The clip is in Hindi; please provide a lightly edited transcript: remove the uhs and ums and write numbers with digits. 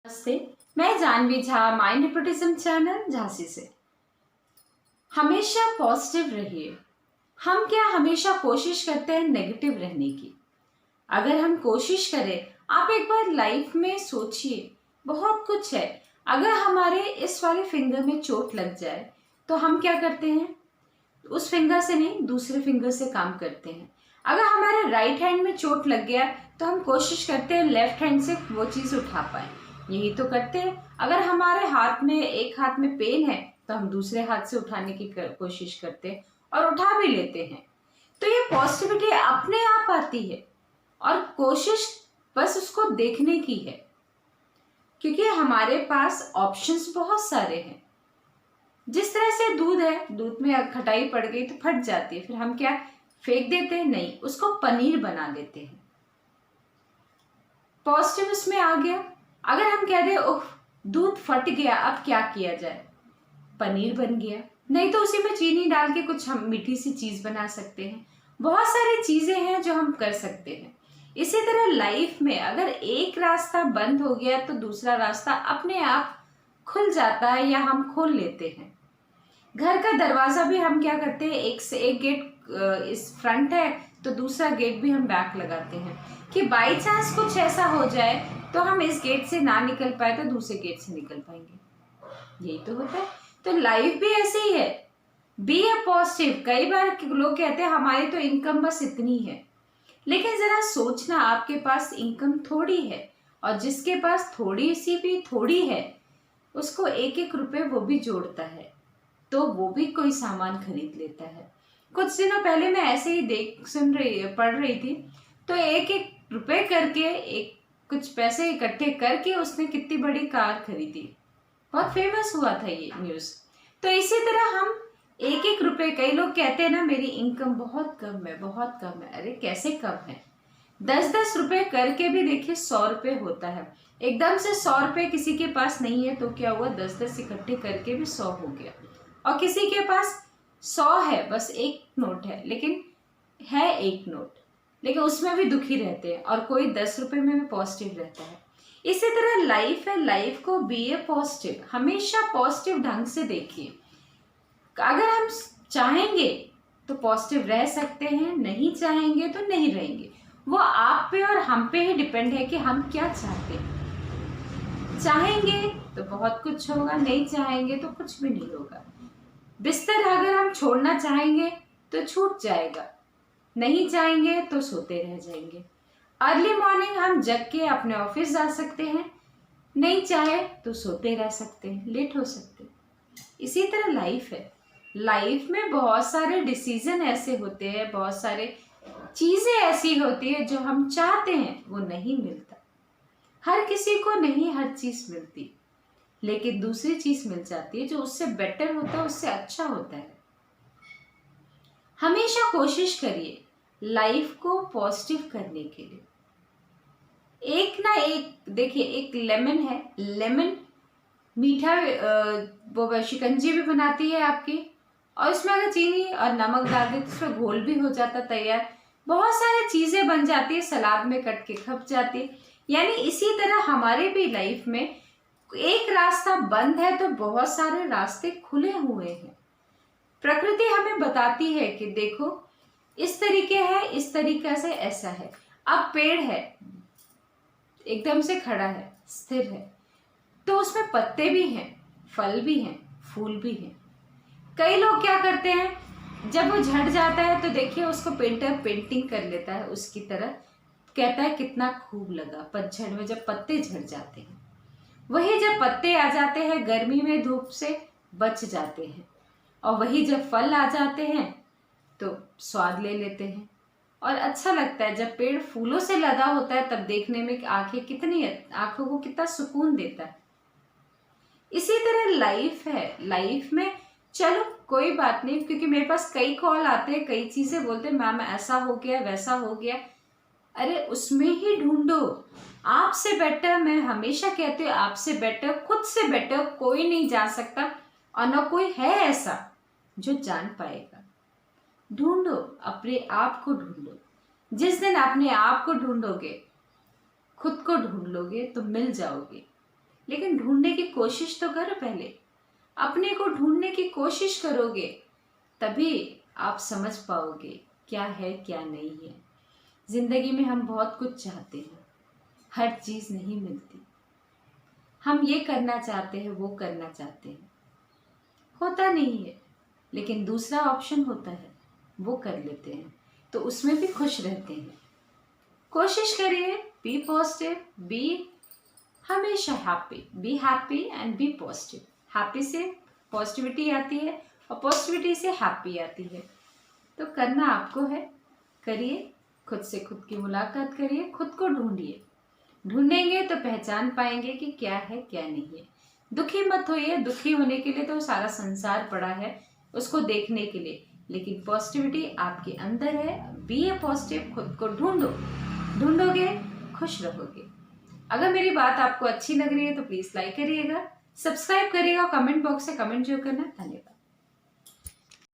नमस्ते। मैं Janhvi Jha, mind hypnotism channel Jhansi से। हमेशा पॉजिटिव रहिए। हम क्या हमेशा कोशिश करते हैं नेगेटिव रहने की। अगर हम कोशिश करें, आप एक बार लाइफ में सोचिए, बहुत कुछ है। अगर हमारे इस वाले फिंगर में चोट लग जाए तो हम क्या करते हैं? उस फिंगर से नहीं, दूसरे फिंगर से काम करते हैं। अगर हमारे राइट हैंड में चोट लग गया तो हम कोशिश करते हैं लेफ्ट हैंड से वो चीज़ उठा पाए। यही तो करते हैं। अगर हमारे हाथ में, एक हाथ में पेन है तो हम दूसरे हाथ से उठाने की कोशिश करते हैं और उठा भी लेते हैं। तो ये पॉजिटिविटी अपने आप आती है और कोशिश बस उसको देखने की है, क्योंकि हमारे पास ऑप्शंस बहुत सारे हैं। जिस तरह से दूध है, दूध में खटाई पड़ गई तो फट जाती है, फिर हम क्या फेंक देते हैं? नहीं, उसको पनीर बना देते हैं। पॉजिटिव उसमें आ गया। अगर हम कह दें ओह दूध फट गया, अब क्या किया जाए? पनीर बन गया। नहीं तो उसी में चीनी डाल के कुछ हम मीठी सी चीज बना सकते हैं। बहुत सारी चीजें हैं जो हम कर सकते हैं। इसी तरह लाइफ में अगर एक रास्ता बंद हो गया तो दूसरा रास्ता अपने आप खुल जाता है या हम खोल लेते हैं। घर का दरवाजा भी हम क्या करते हैं, एक से एक गेट इस फ्रंट है तो दूसरा गेट भी हम बैक लगाते हैं कि बाई चांस कुछ ऐसा हो जाए तो हम इस गेट से ना निकल पाए तो दूसरे गेट से निकल पाएंगे। यही तो होता है। तो लाइफ भी ऐसे ही है। बी ए पॉजिटिव। कई बार लोग कहते हैं हमारी तो इनकम बस इतनी है, लेकिन जरा सोचना, आपके पास इनकम थोड़ी है और जिसके पास थोड़ी सी भी थोड़ी है उसको एक एक रुपए वो भी जोड़ता है तो वो भी कोई सामान खरीद लेता है। कुछ दिनों पहले मैं ऐसे ही पढ़ रही थी, तो एक एक रुपए करके, एक कुछ पैसे इकट्ठे करके उसने कितनी बड़ी कार खरीदी। बहुत फेमस हुआ था ये न्यूज़। तो इसी तरह हम एक एक रुपए, कई लोग कहते हैं ना मेरी इनकम बहुत कम है, बहुत कम है। अरे कैसे कम है? 10-10 रुपए करके भी देखिए 100 रुपए होता है। एकदम से 100 रुपए किसी के पास नहीं है तो क्या हुआ, 10-10 इकट्ठे करके भी 100 हो गया। और किसी के पास 100 है, बस एक नोट है, लेकिन है एक नोट, लेकिन उसमें भी दुखी रहते हैं, और कोई 10 रुपए में भी पॉजिटिव रहता है। इसी तरह लाइफ है, लाइफ को बी ए पॉजिटिव, हमेशा पॉजिटिव ढंग से देखिए। अगर हम चाहेंगे तो पॉजिटिव रह सकते हैं, नहीं चाहेंगे तो नहीं रहेंगे। वो आप पे और हम पे ही डिपेंड है कि हम क्या चाहते हैं। चाहेंगे तो बहुत कुछ होगा, नहीं चाहेंगे तो कुछ भी नहीं होगा। बिस्तर अगर हम छोड़ना चाहेंगे तो छूट जाएगा, नहीं चाहेंगे तो सोते रह जाएंगे। अर्ली मॉर्निंग हम जग के अपने ऑफिस जा सकते हैं, नहीं चाहे तो सोते रह सकते हैं, लेट हो सकते हैं। इसी तरह लाइफ है। लाइफ में बहुत सारे डिसीजन ऐसे होते हैं, बहुत सारे चीजें ऐसी होती है जो हम चाहते हैं वो नहीं मिलता। हर किसी को नहीं हर चीज मिलती, लेकिन दूसरी चीज मिल जाती है जो उससे बेटर होता है, उससे अच्छा होता है। हमेशा कोशिश करिए लाइफ को पॉजिटिव करने के लिए। एक ना एक देखिए, एक लेमन है, लेमन मीठा वो शिकंजी भी बनाती है आपकी, और उसमें अगर चीनी और नमक डाल दे तो उसमें घोल भी हो जाता तैयार। बहुत सारी चीजें बन जाती है, सलाद में कट के खप जाती है। यानी इसी तरह हमारे भी लाइफ में एक रास्ता बंद है तो बहुत सारे रास्ते खुले हुए हैं। प्रकृति हमें बताती है कि देखो इस तरीके है, इस तरीके से ऐसा है। अब पेड़ है, एकदम से खड़ा है, स्थिर है, तो उसमें पत्ते भी हैं, फल भी हैं, फूल भी हैं। कई लोग क्या करते हैं, जब वो झड़ जाता है तो देखिए उसको पेंटर पेंटिंग कर लेता है उसकी तरह, कहता है कितना खूब लगा पतझड़ में जब पत्ते झड़ जाते हैं। वही जब पत्ते आ जाते हैं गर्मी में धूप से बच जाते हैं, और वही जब फल आ जाते हैं तो स्वाद ले लेते हैं और अच्छा लगता है। जब पेड़ फूलों से लदा होता है तब देखने में आंखों को कितना सुकून देता है। इसी तरह लाइफ है। लाइफ में चलो कोई बात नहीं, क्योंकि मेरे पास कई कॉल आते हैं, कई चीजें बोलते हैं मैम ऐसा हो गया, वैसा हो गया। अरे उसमें ही ढूंढो आपसे बेटर। मैं हमेशा कहती हूँ आपसे बेटर, खुद से बेटर कोई नहीं जान सकता, और न कोई है ऐसा जो जान पाएगा। ढूंढो, अपने आप को ढूंढो। जिस दिन अपने आप को ढूंढोगे, खुद को ढूंढ लोगे तो मिल जाओगे। लेकिन ढूंढने की कोशिश तो करो। पहले अपने को ढूंढने की कोशिश करोगे तभी आप समझ पाओगे क्या है क्या नहीं है। जिंदगी में हम बहुत कुछ चाहते हैं, हर चीज नहीं मिलती। हम ये करना चाहते हैं, वो करना चाहते हैं, होता नहीं है, लेकिन दूसरा ऑप्शन होता है, वो कर लेते हैं, तो उसमें भी खुश रहते हैं। कोशिश करिए, बी पॉजिटिव, बी हमेशा happy, be happy and be positive. Happy से पॉजिटिविटी आती है और पॉजिटिविटी से हैप्पी आती है। तो करना आपको है, करिए, खुद से खुद की मुलाकात करिए, खुद को ढूंढिए। ढूंढेंगे तो पहचान पाएंगे कि क्या है क्या नहीं है। दुखी मत होइए, दुखी होने के लिए तो सारा संसार पड़ा है उसको देखने के लिए, लेकिन पॉजिटिविटी आपके अंदर है। बी ए पॉजिटिव, खुद को ढूंढो, ढूंढोगे खुश रहोगे। अगर मेरी बात आपको अच्छी लग रही है तो प्लीज लाइक करिएगा, सब्सक्राइब करिएगा, कमेंट बॉक्स से कमेंट जो करना। धन्यवाद।